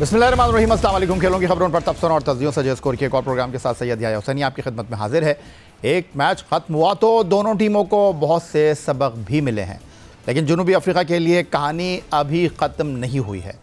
बिस्मिल्लाहिर्रहमानिर्रहीम, अस्सलाम वालेकुम। खेलों की खबरों पर तबसरों और तस्दीयों से स्कोर के एक और प्रोग्राम के साथ सैयद याह्या हुसैनी आपकी खिदमत में हाजिर है। एक मैच ख़त्म हुआ तो दोनों टीमों को बहुत से सबक भी मिले हैं, लेकिन जनूबी अफ्रीका के लिए कहानी अभी ख़त्म नहीं हुई है।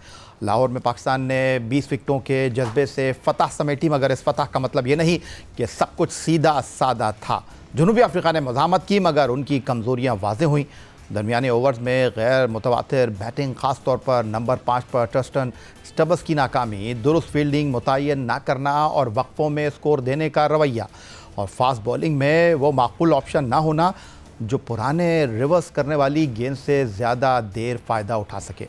लाहौर में पाकिस्तान ने 20 विकेटों के जज्बे से फतह समेटी, मगर इस फतह का मतलब ये नहीं कि सब कुछ सीधा सादा था। जनूबी अफ्रीका ने मज़ामत की, मगर उनकी कमज़ोरियाँ वाज़ेह हुई। दरमियानी ओवर्स में गैर मुतवातिर बैटिंग, ख़ास तौर पर नंबर 5 पर टर्स्टन स्टब्स की नाकामी, दुरुस्त फील्डिंग मुतय्यन ना करना और वक्फों में स्कोर देने का रवैया, और फास्ट बॉलिंग में वो माकूल ऑप्शन ना होना जो पुराने रिवर्स करने वाली गेंद से ज़्यादा देर फ़ायदा उठा सके।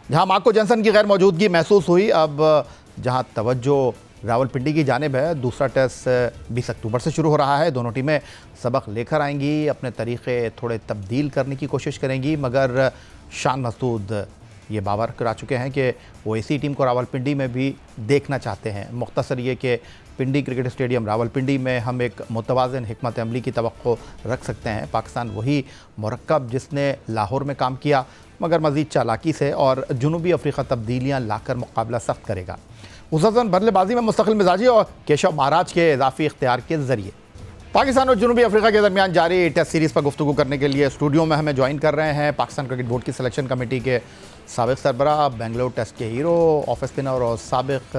जहां मार्को जेनसन की गैर मौजूदगी महसूस हुई, अब जहां तवज्जो रावलपिंडी की जानिब है। दूसरा टेस्ट 20 अक्टूबर से शुरू हो रहा है। दोनों टीमें सबक लेकर आएंगी, अपने तरीक़े थोड़े तब्दील करने की कोशिश करेंगी, मगर शान मसूद ये बावर करा चुके हैं कि वो इसी टीम को रावलपिंडी में भी देखना चाहते हैं। मुख्तसर ये कि पिंडी क्रिकेट स्टेडियम रावलपिंडी में हम एक मुतवाज़िन हिकमत अमली की तवक्को रख सकते हैं। पाकिस्तान वही मुरक्कब जिसने लाहौर में काम किया, मगर मज़ीद चालाकी से, और जनूबी अफ्रीका तब्दीलियाँ लाकर मुकाबला सख्त करेगा, खुसूसन बल्लेबाजी में मुस्तकिल मिजाजी और केशव महाराज के इजाफी इख्तियार के ज़रिए। पाकिस्तान और जनूबी अफ्रीका के दरमियान जारी टेस्ट सीरीज़ पर गुफ्तगू करने के लिए स्टूडियो में हमें ज्वाइन कर रहे हैं पाकिस्तान क्रिकेट बोर्ड की सिलेक्शन कमेटी के साबिक़ सरबराह, बेंगलोर टेस्ट के हीरो, ऑफ स्पिनर और साबिक़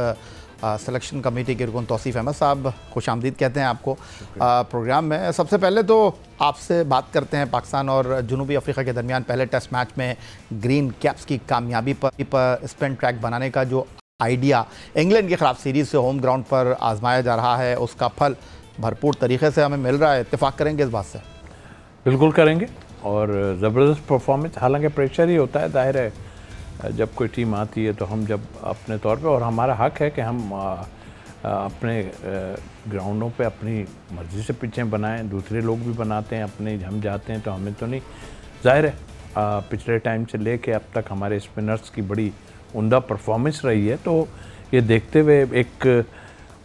सिलेक्शन कमेटी के रुकन तौसीफ़ अहमद साहब, खुश आमदीद कहते हैं आपको प्रोग्राम में। सबसे पहले तो आपसे बात करते हैं पाकिस्तान और जनूबी अफ्रीका के दरमियान पहले टेस्ट मैच में ग्रीन कैप्स की कामयाबी पर स्पिन ट्रैक बनाने का जो आइडिया इंग्लैंड के ख़िलाफ़ सीरीज़ से होम ग्राउंड पर आजमाया जा रहा है, उसका फल भरपूर तरीके से हमें मिल रहा है। इत्तेफाक करेंगे इस बात से? बिल्कुल करेंगे, और ज़बरदस्त परफॉर्मेंस, हालांकि प्रेशर ही होता है, जाहिर है जब कोई टीम आती है तो हम जब अपने तौर पे, और हमारा हक है कि हम अपने ग्राउंडों पे अपनी मर्ज़ी से पिचें बनाएं, दूसरे लोग भी बनाते हैं अपने, हम जाते हैं तो हमें तो नहीं। जाहिर है पिछले टाइम से लेके अब तक हमारे स्पिनर्स की बड़ी उम्दा परफॉर्मेंस रही है, तो ये देखते हुए एक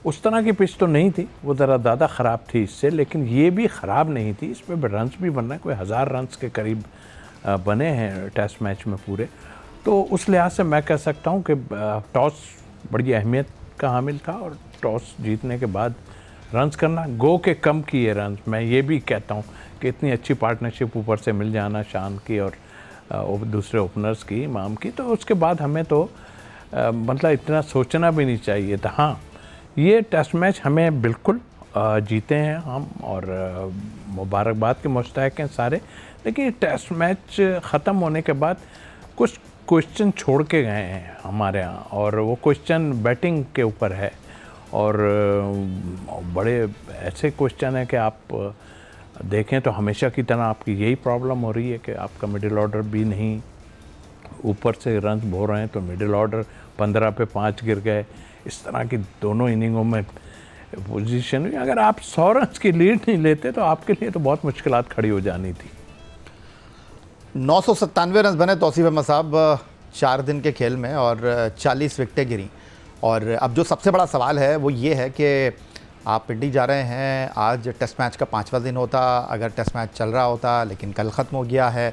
उस तरह की पिच तो नहीं थी, वो ज़रा ज़्यादा ख़राब थी इससे, लेकिन ये भी ख़राब नहीं थी, इस पर रन्स भी बन रहे हैं, कोई 1000 रन्स के करीब बने हैं टेस्ट मैच में पूरे। तो उस लिहाज से मैं कह सकता हूँ कि टॉस बड़ी अहमियत का हामिल था, और टॉस जीतने के बाद रन्स करना, गो के कम किए रन्स। मैं ये भी कहता हूँ कि इतनी अच्छी पार्टनरशिप ऊपर से मिल जाना शान की और दूसरे ओपनर्स की, इमाम की, तो उसके बाद हमें तो मतलब इतना सोचना भी नहीं चाहिए था। हाँ, ये टेस्ट मैच हमें बिल्कुल जीते हैं हम, और मुबारकबाद के मुस्तहक हैं सारे, लेकिन टेस्ट मैच ख़त्म होने के बाद कुछ क्वेश्चन छोड़ के गए हैं हमारे यहाँ, और वो क्वेश्चन बैटिंग के ऊपर है, और बड़े ऐसे क्वेश्चन है कि आप देखें तो हमेशा की तरह आपकी यही प्रॉब्लम हो रही है कि आपका मिडिल ऑर्डर भी नहीं, ऊपर से रन हो रहे हैं तो मिडिल ऑर्डर 15 पे 5 गिर गए, इस तरह की दोनों इनिंगों में पोजीशन हुई। अगर आप 100 रन की लीड नहीं लेते तो आपके लिए तो बहुत मुश्किलात खड़ी हो जानी थी। 997 रन बने तौसीफ़ अहमद साहब 4 दिन के खेल में, और 40 विकटें गिरी। और अब जो सबसे बड़ा सवाल है वो ये है कि आप पिंडी जा रहे हैं, आज टेस्ट मैच का 5वां दिन होता, अगर टेस्ट मैच चल रहा होता, लेकिन कल ख़त्म हो गया है,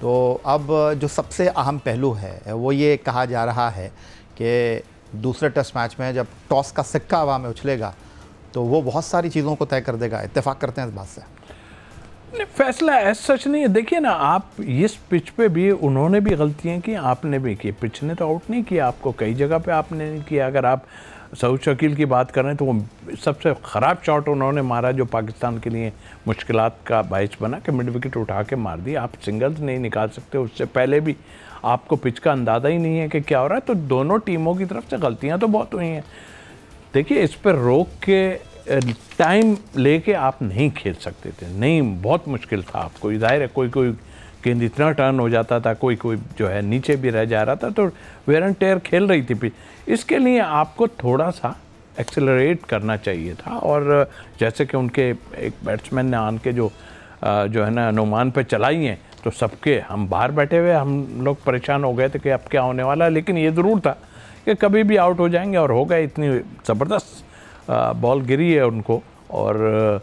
तो अब जो सबसे अहम पहलू है वो ये कहा जा रहा है कि दूसरे टेस्ट मैच में जब टॉस का सिक्का हवा में उछलेगा तो वो बहुत सारी चीज़ों को तय कर देगा। इत्तेफाक करते हैं इस बात से? नहीं, फैसला ऐसा सच नहीं है। देखिए ना, आप इस पिच पे भी उन्होंने भी गलतियां की, आपने भी की। पिच ने तो आउट नहीं किया आपको, कई जगह पे आपने नहीं किया। अगर आप सऊद शकील की बात कर रहे हैं तो वो सबसे ख़राब शॉट उन्होंने मारा जो पाकिस्तान के लिए मुश्किलात का बाइस बना कि मिड विकेट उठा के मार दी। आप सिंगल्स नहीं निकाल सकते, उससे पहले भी आपको पिच का अंदाज़ा ही नहीं है कि क्या हो रहा है। तो दोनों टीमों की तरफ से गलतियाँ तो बहुत हुई हैं। देखिए, इस पर रोक के टाइम लेके आप नहीं खेल सकते थे, नहीं, बहुत मुश्किल था आपको। जाहिर है कोई कोई गेंद इतना टर्न हो जाता था, कोई कोई जो है नीचे भी रह जा रहा था, तो वेयर एंड टेयर खेल रही थी पिच। इसके लिए आपको थोड़ा सा एक्सेलरेट करना चाहिए था, और जैसे कि उनके एक बैट्समैन ने आन के जो है ना अनुमान पे चलाई हैं, तो सबके हम बाहर बैठे हुए हम लोग परेशान हो गए थे कि अब क्या होने वाला है। लेकिन ये ज़रूर था कि कभी भी आउट हो जाएंगे, और हो गए। इतनी ज़बरदस्त बॉल गिरी है उनको, और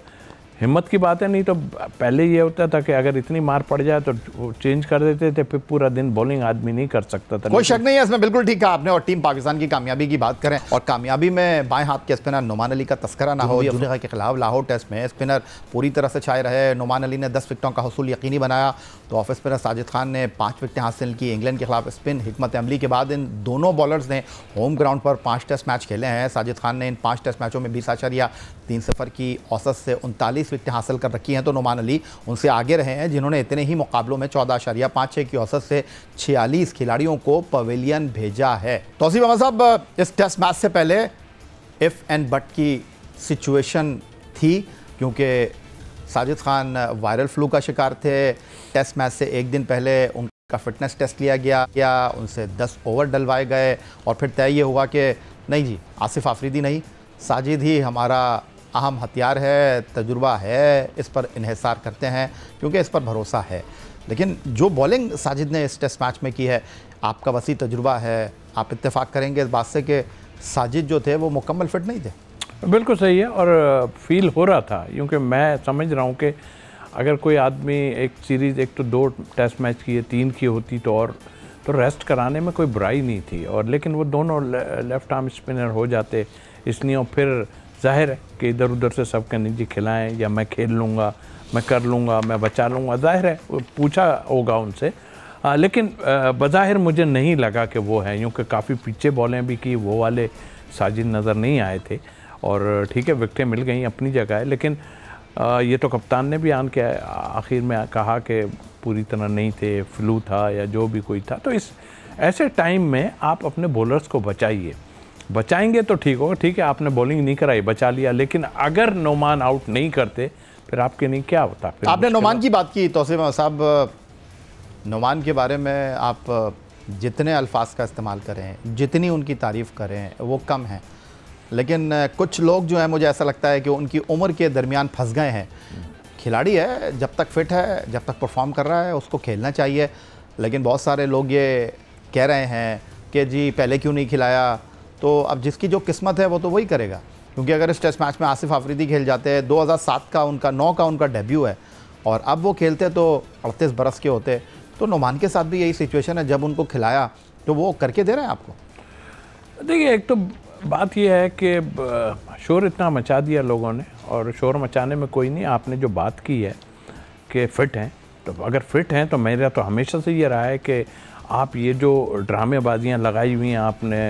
हिम्मत की बात है। नहीं तो पहले ये होता था कि अगर इतनी मार पड़ जाए तो वो चेंज कर देते थे, फिर पूरा दिन बॉलिंग आदमी नहीं कर सकता था। कोई शक नहीं है इसमें, बिल्कुल ठीक कहा आपने। और टीम पाकिस्तान की कामयाबी की बात करें, और कामयाबी में बाएं हाथ के स्पिनर नुमान अली का तस्करा ना हो। अफ्रीका के खिलाफ लाहौर टेस्ट में स्पिनर पूरी तरह से छाए रहे। नुमान अली ने 10 विकेटों का हसूल यकीनी बनाया, तो ऑफ स्पिनर साजिद खान ने 5 विकेटें हासिल की। इंग्लैंड के खिलाफ स्पिन हिकमत अमली के बाद इन दोनों बॉलर्स ने होम ग्राउंड पर 5 टेस्ट मैच खेले हैं। साजिद खान ने इन 5 टेस्ट मैचों में 20.3 की औसत से 39 विकेटें हासिल कर रखी हैं, तो नुमान अली उनसे आगे रहे हैं, जिन्होंने इतने ही मुकाबलों में 14.56 की औसत से 46 खिलाड़ियों को पवेलियन भेजा है। तौसीफ अहमद साहब, इस टेस्ट मैच से पहले इफ एंड बट की सिचुएशन थी, क्योंकि साजिद खान वायरल फ्लू का शिकार थे। टेस्ट मैच से एक दिन पहले उनका फिटनेस टेस्ट लिया गया या उनसे 10 ओवर डलवाए गए, और फिर तय ये हुआ कि नहीं जी, आसिफ आफरीदी नहीं, साजिद ही हमारा अहम हथियार है, तजुर्बा है, इस पर इन्हिसार करते हैं क्योंकि इस पर भरोसा है। लेकिन जो बॉलिंग साजिद ने इस टेस्ट मैच में की है, आपका वसी तजुर्बा है, आप इत्तेफाक करेंगे इस बात से कि साजिद जो थे वो मुकम्मल फिट नहीं थे? बिल्कुल सही है, और फील हो रहा था, क्योंकि मैं समझ रहा हूँ कि अगर कोई आदमी एक सीरीज़, एक तो 2 टेस्ट मैच की है, 3 की होती तो रेस्ट कराने में कोई बुराई नहीं थी। और लेकिन वो दोनों लेफ्ट आर्म स्पिनर हो जाते, इसलिए और फिर जाहिर है कि इधर उधर से सब कहने जी खिलाएं, या मैं खेल लूँगा, मैं कर लूँगा, मैं बचा लूँगा, जाहिर है पूछा होगा उनसे। लेकिन बज़ाहिर मुझे नहीं लगा कि वो है, क्योंकि काफ़ी पीछे बॉलें भी की, वो वाले साजिद नज़र नहीं आए थे। और ठीक है, विकेटें मिल गई, अपनी जगह है, लेकिन ये तो कप्तान ने भी आन के आखिर में कहा कि पूरी तरह नहीं थे, फ्लू था या जो भी कोई था। तो इस ऐसे टाइम में आप अपने बॉलर्स को बचाइए, बचाएंगे तो ठीक होगा। ठीक है, आपने बॉलिंग नहीं कराई, बचा लिया, लेकिन अगर नोमान आउट नहीं करते फिर आपके नहीं क्या होता। फिर आपने नोमान की बात की तौसीफ साहब, नोमान के बारे में आप जितने अल्फाज का इस्तेमाल करें, जितनी उनकी तारीफ़ करें, वो कम है। लेकिन कुछ लोग जो हैं, मुझे ऐसा लगता है कि उनकी उम्र के दरमियान फंस गए हैं। खिलाड़ी है, जब तक फिट है, जब तक परफॉर्म कर रहा है, उसको खेलना चाहिए। लेकिन बहुत सारे लोग ये कह रहे हैं कि जी पहले क्यों नहीं खिलाया, तो अब जिसकी जो किस्मत है वो तो वही करेगा। क्योंकि अगर इस टेस्ट मैच में आसिफ आफरीदी खेल जाते हैं, 2007 का उनका 9 का उनका डेब्यू है, और अब वो खेलते तो 38 बरस के होते। तो नोमान के साथ भी यही सिचुएशन है, जब उनको खिलाया तो वो करके दे रहे हैं आपको। देखिए, एक तो बात यह है कि शोर इतना मचा दिया लोगों ने, और शोर मचाने में कोई नहीं। आपने जो बात की है कि फ़िट हैं, तो अगर फ़िट हैं तो मेरा तो हमेशा से ये रहा है कि आप ये जो ड्रामेबाजियाँ लगाई हुई हैं आपने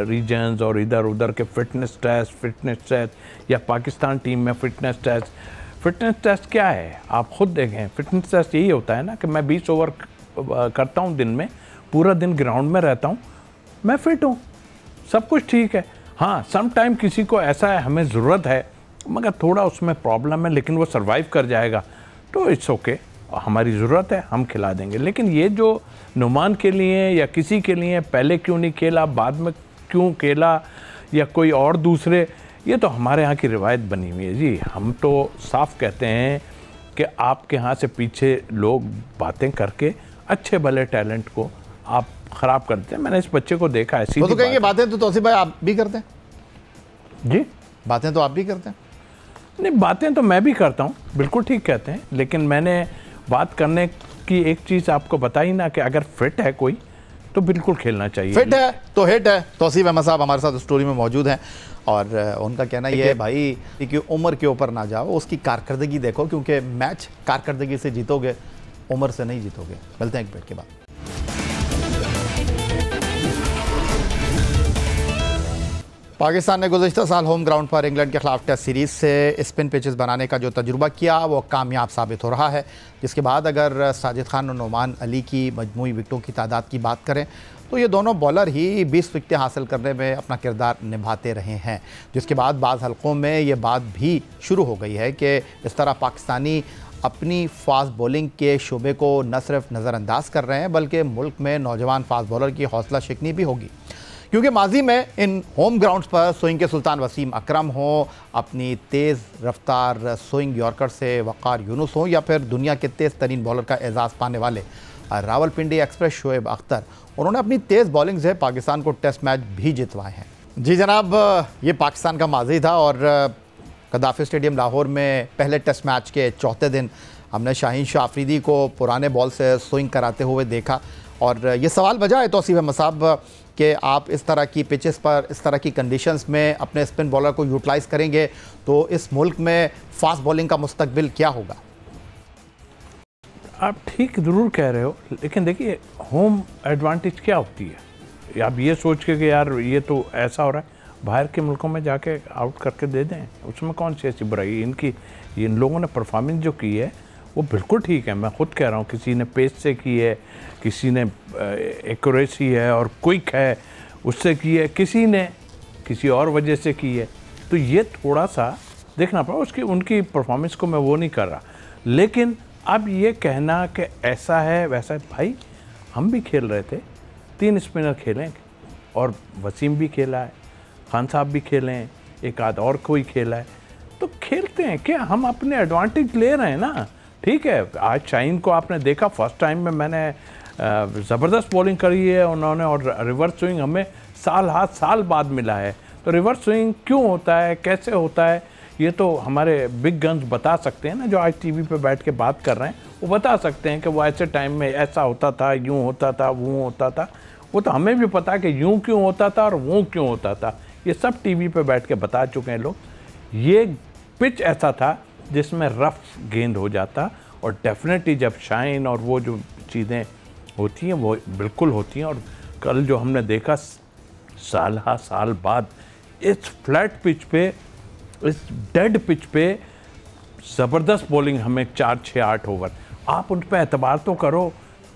रीजन्स और इधर उधर के फ़िटनेस टेस्ट या पाकिस्तान टीम में फ़िटनेस टेस्ट क्या है, आप ख़ुद देखें। फ़िटनेस टेस्ट यही होता है ना कि मैं 20 ओवर करता हूँ दिन में, पूरा दिन ग्राउंड में रहता हूँ, मैं फ़िट हूँ, सब कुछ ठीक है। हाँ, सम टाइम किसी को ऐसा है, हमें ज़रूरत है मगर थोड़ा उसमें प्रॉब्लम है, लेकिन वो सर्वाइव कर जाएगा, तो इट्स ओके, हमारी ज़रूरत है, हम खिला देंगे। लेकिन ये जो नुमान के लिए या किसी के लिए पहले क्यों नहीं खेला, बाद में क्यों खेला, या कोई और दूसरे, ये तो हमारे यहाँ की रिवायत बनी हुई है जी। हम तो साफ कहते हैं कि आपके यहाँ से पीछे लोग बातें करके अच्छे भले टैलेंट को आप ख़राब करते हैं। मैंने इस बच्चे को देखा है। वो तो कहेंगे बातें तो तौसीफ भाई आप भी करते हैं जी, बातें तो आप भी करते हैं। नहीं, बातें तो मैं भी करता हूँ, बिल्कुल ठीक कहते हैं, लेकिन मैंने बात करने की एक चीज़ आपको बताई ना कि अगर फिट है कोई तो बिल्कुल खेलना चाहिए। फिट है तो हिट है। तौसीफ अहमद साहब हमारे साथ स्टोरी में मौजूद हैं, और उनका कहना ये है भाई कि उम्र के ऊपर ना जाओ, उसकी कारकर्दगी देखो, क्योंकि मैच कारकर्दगी से जीतोगे, उम्र से नहीं जीतोगे। मिलते हैं एक ब्रेक के बाद। पाकिस्तान ने गुज़िश्ता साल होम ग्राउंड पर इंग्लैंड के खिलाफ टेस्ट सीरीज़ से स्पिन पिचेस बनाने का जो तजुर्बा किया वो कामयाब साबित हो रहा है, जिसके बाद अगर साजिद खान और नुमान अली की मजमूई विकेटों की तादाद की बात करें तो ये दोनों बॉलर ही 20 विकेटें हासिल करने में अपना किरदार निभाते रहे हैं। जिसके बाद बाज़ हलकों में ये बात भी शुरू हो गई है कि इस तरह पाकिस्तानी अपनी फास्ट बॉलिंग के शोबे को न सिर्फ नज़रअंदाज कर रहे हैं, बल्कि मुल्क में नौजवान फास्ट बॉलर की हौसला शिकनी भी होगी। क्योंकि माजी में इन होम ग्राउंड्स पर स्विंग के सुल्तान वसीम अकरम हो, अपनी तेज़ रफ्तार स्विंग यॉर्कर से वक़ार यूनुस हो, या फिर दुनिया के तेज़ तरीन बॉलर का एजाज़ पाने वाले रावलपिंडी एक्सप्रेस शोएब अख्तर, उन्होंने अपनी तेज़ बॉलिंग से पाकिस्तान को टेस्ट मैच भी जितवाए हैं। जी जनाब, ये पाकिस्तान का माजी था, और गद्दाफी स्टेडियम लाहौर में पहले टेस्ट मैच के चौथे दिन हमने शाहीन शाह अफरीदी को पुराने बॉल से स्विंग कराते हुए देखा और ये सवाल वजह है तौसीफ अहमद साहब कि आप इस तरह की पिचेस पर इस तरह की कंडीशंस में अपने स्पिन बॉलर को यूटिलाइज़ करेंगे तो इस मुल्क में फास्ट बॉलिंग का मुस्तकबिल क्या होगा? आप ठीक ज़रूर कह रहे हो, लेकिन देखिए होम एडवांटेज क्या होती है। आप ये सोच के कि यार ये तो ऐसा हो रहा है, बाहर के मुल्कों में जाके आउट करके दे दें, उसमें कौन सी ऐसी बुराई। इन लोगों ने परफॉर्मेंस जो की है वो बिल्कुल ठीक है। मैं खुद कह रहा हूँ, किसी ने पेस से की है, किसी ने एक्यूरेसी है और क्विक है उससे की है, किसी ने किसी और वजह से की है। तो ये थोड़ा सा देखना पड़ा। उनकी परफॉर्मेंस को मैं वो नहीं कर रहा, लेकिन अब ये कहना कि ऐसा है वैसा है, भाई हम भी खेल रहे थे, 3 स्पिनर खेलें और वसीम भी खेला है, खान साहब भी खेले हैं, एक आध और कोई खेला है, तो खेलते हैं क्या, हम अपने एडवांटेज ले रहे हैं ना। ठीक है, आज शाहीन को आपने देखा, फर्स्ट टाइम में मैंने ज़बरदस्त बॉलिंग करी है उन्होंने, और रिवर्स स्विंग हमें साल बाद मिला है। तो रिवर्स स्विंग क्यों होता है, कैसे होता है, ये तो हमारे बिग गन्स बता सकते हैं ना, जो आज टीवी पे बैठ के बात कर रहे हैं वो बता सकते हैं कि वो ऐसे टाइम में ऐसा होता था, यूँ होता था, वो होता था। वो तो हमें भी पता है कि यूँ क्यों होता था और वो क्यों होता था, ये सब टीवी पे बैठ के बता चुके हैं लोग। ये पिच ऐसा था जिसमें रफ गेंद हो जाता, और डेफिनेटली जब शाइन और वो जो चीज़ें होती हैं वो बिल्कुल होती हैं। और कल जो हमने देखा साल बाद इस फ्लैट पिच पे, इस डेड पिच पे ज़बरदस्त बॉलिंग, हमें 4, 6, 8 ओवर, आप उन पर एतबार तो करो।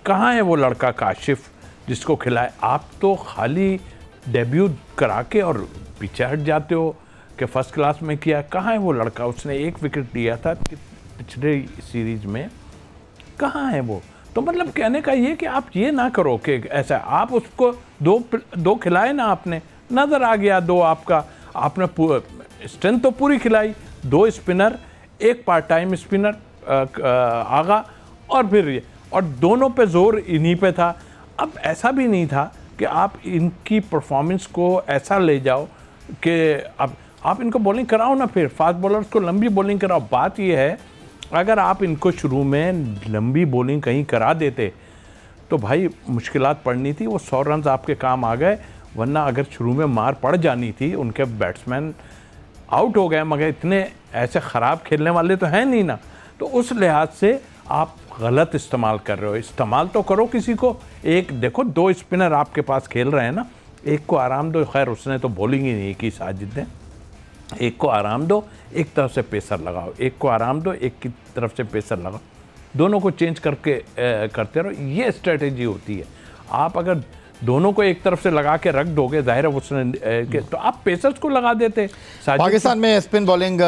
कहाँ है वो लड़का काशिफ जिसको खिलाए? आप तो खाली डेब्यू करा के और पीछे हट जाते हो कि फर्स्ट क्लास में किया। कहाँ है वो लड़का? उसने 1 विकेट लिया था पिछले सीरीज में, कहाँ है वो? तो मतलब कहने का ये कि आप ये ना करो कि ऐसा, आप उसको दो खिलाए ना, आपने नज़र आ गया 2 आपका, आपने स्ट्रेंथ तो पूरी खिलाई, 2 स्पिनर, 1 पार्ट टाइम स्पिनर आगा, और फिर ये, और दोनों पे जोर इन्हीं पे था। अब ऐसा भी नहीं था कि आप इनकी परफॉर्मेंस को ऐसा ले जाओ कि अब आप इनको बॉलिंग कराओ ना, फिर फास्ट बॉलर्स को लंबी बॉलिंग कराओ। बात ये है, अगर आप इनको शुरू में लंबी बॉलिंग कहीं करा देते तो भाई मुश्किलात पड़नी थी, वो 100 रन आपके काम आ गए। वरना अगर शुरू में मार पड़ जानी थी, उनके बैट्समैन आउट हो गए, मगर इतने ऐसे ख़राब खेलने वाले तो हैं नहीं ना। तो उस लिहाज से आप गलत इस्तेमाल कर रहे हो। इस्तेमाल तो करो किसी को, एक देखो 2 स्पिनर आपके पास खेल रहे हैं ना, एक को आराम दो। खैर उसने तो बॉलिंग ही नहीं की साजिद ने। एक को आराम दो, एक तरफ से पेसर लगाओ, एक को आराम दो, एक की तरफ से पेसर लगाओ, दोनों को चेंज करके करते रहो। ये स्ट्रेटेजी होती है। आप अगर दोनों को एक तरफ से लगा के रख दोगे, जाहिर है उसने तो आप पेसर्स को लगा देते। पाकिस्तान में स्पिन बॉलिंग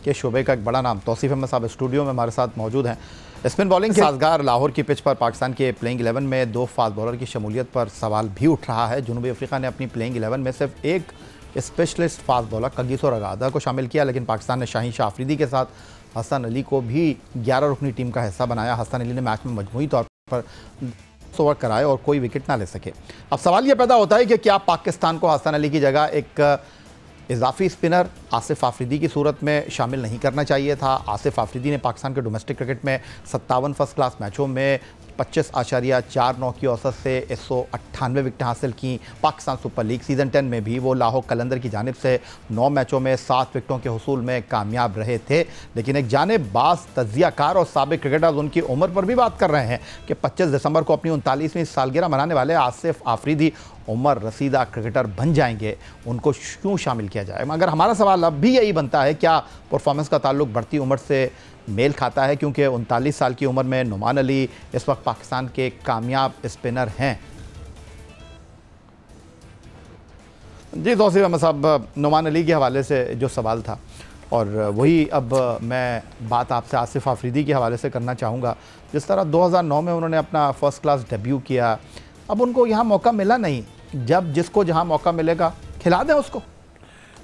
के शोबे का एक बड़ा नाम तौसीफ अहमद साहब स्टूडियो में हमारे साथ मौजूद हैं। स्पिन बॉलिंग साजगार लाहौर की पिच पर पाकिस्तान के प्लेइंग 11 में 2 फास्ट बॉलर की शमूलियत पर सवाल भी उठ रहा है। जनूबी अफ्रीका ने अपनी प्लेइंग 11 में सिर्फ एक स्पेशलिस्ट फास्ट बॉलर कगिसो रगादा को शामिल किया, लेकिन पाकिस्तान ने शाहीन शाह अफरीदी के साथ हसन अली को भी 11 रुकनी टीम का हिस्सा बनाया। हसन अली ने मैच में मजमूई तौर पर ओवर कराए और कोई विकेट ना ले सके। अब सवाल यह पैदा होता है कि क्या पाकिस्तान को हसन अली की जगह एक इजाफी स्पिनर आसिफ आफरीदी की सूरत में शामिल नहीं करना चाहिए था? आसिफ आफरीदी ने पाकिस्तान के डोमेस्टिक क्रिकेट में 57 फर्स्ट क्लास मैचों में 25.49 की औसत से 198 विकेट हासिल की। पाकिस्तान सुपर लीग सीज़न 10 में भी वो लाहौर कलंदर की जानिब से 9 मैचों में 7 विकेटों के हुसूल में कामयाब रहे थे। लेकिन एक जानिब बाज़ तज्ज़ियाकार और साबिक क्रिकेटर्स उनकी उम्र पर भी बात कर रहे हैं कि 25 दिसंबर को अपनी 39वीं सालगिरह मनाने वाले आसिफ आफरीदी उम्र रसीदा क्रिकेटर बन जाएंगे, उनको क्यों शामिल किया जाए? मगर हमारा सवाल अब भी यही बनता है, क्या परफॉर्मेंस का ताल्लुक बढ़ती उम्र से मेल खाता है? क्योंकि 39 साल की उम्र में नुमान अली इस वक्त पाकिस्तान के कामयाब स्पिनर हैं। जी तौसीफ अहमद साहब, नुमान अली के हवाले से जो सवाल था, और वही अब मैं बात आपसे आसिफ आफरीदी के हवाले से करना चाहूँगा। जिस तरह 2009 में उन्होंने अपना फर्स्ट क्लास डेब्यू किया, अब उनको यहाँ मौका मिला नहीं, जब जिसको जहाँ मौका मिलेगा खिला दें उसको।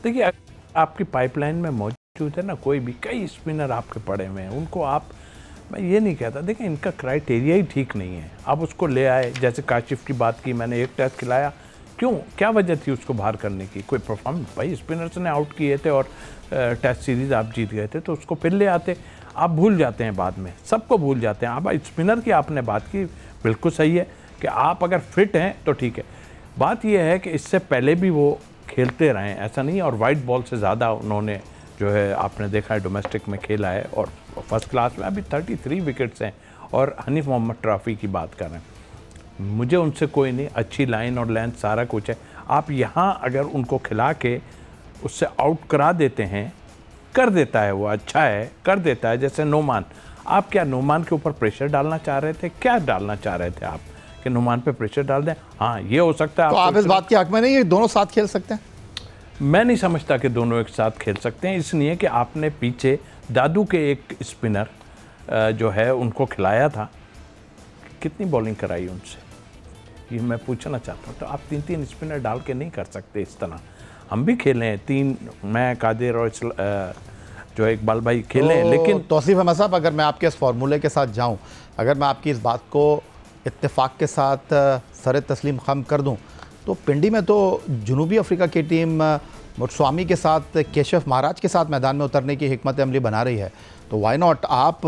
देखिए, आपकी पाइपलाइन में मौजूद है ना, कोई भी कई स्पिनर आपके पड़े हुए हैं, उनको आप, मैं ये नहीं कहता, देखिए इनका क्राइटेरिया ही ठीक नहीं है। आप उसको ले आए, जैसे काशिफ की बात की, मैंने 1 टेस्ट खिलाया, क्यों, क्या वजह थी उसको बाहर करने की? कोई परफॉर्मेंस, भाई स्पिनर्स ने आउट किए थे और टेस्ट सीरीज आप जीत गए थे, तो उसको फिर ले आते। आप भूल जाते हैं बाद में, सबको भूल जाते हैं। अब स्पिनर की आपने बात की, बिल्कुल सही है कि आप अगर फिट हैं तो ठीक है। बात यह है कि इससे पहले भी वो खेलते रहे, ऐसा नहीं, और वाइट बॉल से ज़्यादा उन्होंने जो है आपने देखा है डोमेस्टिक में खेला है, और फर्स्ट क्लास में अभी 33 विकेट्स हैं, और हनीफ मोहम्मद ट्रॉफी की बात कर रहे हैं। मुझे उनसे कोई नहीं, अच्छी लाइन और लेंथ सारा कुछ है। आप यहाँ अगर उनको खिला के उससे आउट करा देते हैं, कर देता है वो, अच्छा है, कर देता है। जैसे नोमान, आप क्या नोमान के ऊपर प्रेशर डालना चाह रहे थे? क्या डालना चाह रहे थे आप कि नोमान पे प्रेशर डाल दें? हाँ, ये हो सकता है। तो आप इस बात के हक में नहीं, ये दोनों साथ खेल सकते हैं? मैं नहीं समझता कि दोनों एक साथ खेल सकते हैं, इसलिए कि आपने पीछे दादू के एक स्पिनर जो है उनको खिलाया था, कितनी बॉलिंग कराई उनसे, ये मैं पूछना चाहता हूँ। तो आप 3-3 स्पिनर डाल के नहीं कर सकते इस तरह। हम भी खेले हैं 3, मैं कादिर और जो इकबाल भाई खेले हैं, लेकिन तौसीफ अहमद साहब, अगर मैं आपके इस फार्मूले के साथ जाऊँ, अगर मैं आपकी इस बात को इत्तेफाक के साथ सर तस्लीम खम कर दूँ, तो पिंडी में तो जनूबी अफ्रीका की टीम मुत्स्वामी के साथ, केशव महाराज के साथ मैदान में उतरने की हिकमत अमली बना रही है, तो वाई नॉट आप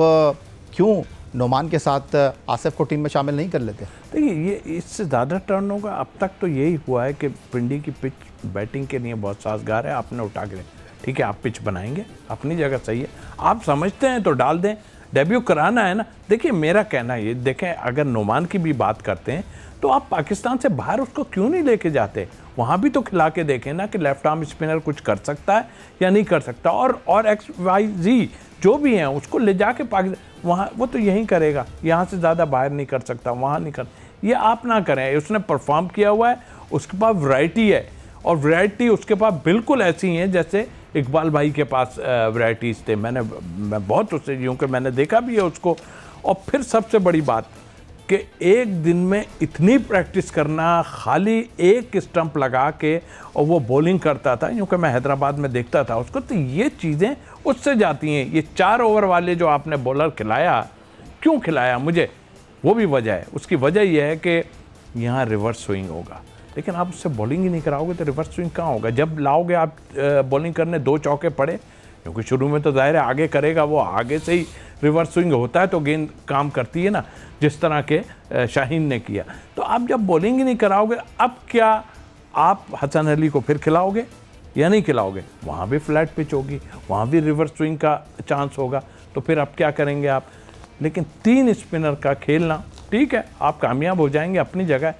क्यों नोमान के साथ आसिफ को टीम में शामिल नहीं कर लेते? देखिए, ये इससे ज़्यादा टर्न होगा। अब तक तो यही हुआ है कि पिंडी की पिच बैटिंग के लिए बहुत साजगार है, आपने उठा के, ठीक है, आप पिच बनाएंगे, अपनी जगह सही है, आप समझते हैं तो डाल दें, डेब्यू कराना है ना। देखिए, मेरा कहना ये, देखें, अगर नोमान की भी बात करते हैं तो आप पाकिस्तान से बाहर उसको क्यों नहीं लेके जाते? वहाँ भी तो खिला के देखें ना कि लेफ्ट आर्म स्पिनर कुछ कर सकता है या नहीं कर सकता, और XYZ जो भी हैं उसको ले जाके पाकिस्तान, वहाँ वो तो यहीं करेगा, यहाँ से ज़्यादा बाहर नहीं कर सकता, वहाँ नहीं कर, ये आप ना करें। उसने परफॉर्म किया हुआ है, उसके पास वैरायटी है, और वैरायटी उसके पास बिल्कुल ऐसी हैं जैसे इकबाल भाई के पास वैरायटीज़ थे। मैं बहुत उससे यूँ कि मैंने देखा भी है उसको। और फिर सबसे बड़ी बात कि एक दिन में इतनी प्रैक्टिस करना, खाली एक स्टंप लगा के, और वो बॉलिंग करता था, यूँ कि मैं हैदराबाद में देखता था उसको, तो ये चीज़ें उससे जाती हैं। ये 4 ओवर वाले जो आपने बॉलर खिलाया, क्यों खिलाया मुझे, वो भी वजह है। उसकी वजह यह है कि यहाँ रिवर्स स्विंग होगा, लेकिन आप उससे बॉलिंग ही नहीं कराओगे तो रिवर्स स्विंग कहाँ होगा? जब लाओगे आप बॉलिंग करने, 2 चौके पड़े, क्योंकि शुरू में तो जाहिर है आगे करेगा, वो आगे से ही रिवर्स स्विंग होता है तो गेंद काम करती है ना, जिस तरह के शाहीन ने किया। तो आप जब बॉलिंग ही नहीं कराओगे, अब क्या आप हसन अली को फिर खिलाओगे या नहीं खिलाओगे? वहाँ भी फ्लैट पिच होगी, वहाँ भी रिवर्स स्विंग का चांस होगा, तो फिर अब क्या करेंगे आप? लेकिन 3 स्पिनर का खेलना, ठीक है, आप कामयाब हो जाएंगे अपनी जगह।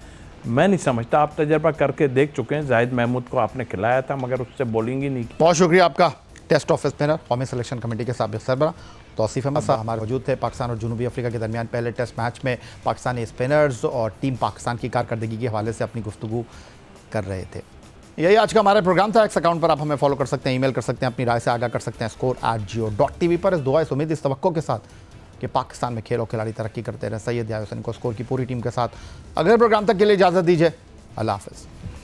मैं नहीं समझता, आप तजर्बा करके देख चुके हैं, जाहिद महमूद को आपने खिलाया था मगर उससे बॉलिंग ही नहीं की। बहुत शुक्रिया आपका। टेस्ट ऑफ स्पिनर, कौमी सिलेक्शन कमेटी के साबिक सरबराह तौसीफ अहमद साहब हमारे मौजूद थे। पाकिस्तान और जनूबी अफ्रीका के दरमियान पहले टेस्ट मैच में पाकिस्तानी स्पिनर्स और टीम पाकिस्तान की कारकर्दगी के हवाले से अपनी गुफ्तगू कर रहे थे। यही आज का हमारा प्रोग्राम था। एक्स अकाउंट पर आप हमें फॉलो कर सकते हैं, ईमेल कर सकते हैं, अपनी राय से आगाह कर सकते हैं score@geo.tv पर। इस दुआ, इस उम्मीद, इस तवक्को के साथ कि पाकिस्तान में खेल और खिलाड़ी तरक्की करते रहे। सैयद याहिया हुसैन को स्कोर की पूरी टीम के साथ अगले प्रोग्राम तक के लिए इजाज़त दीजिए। अल्लाह हाफ़िज़।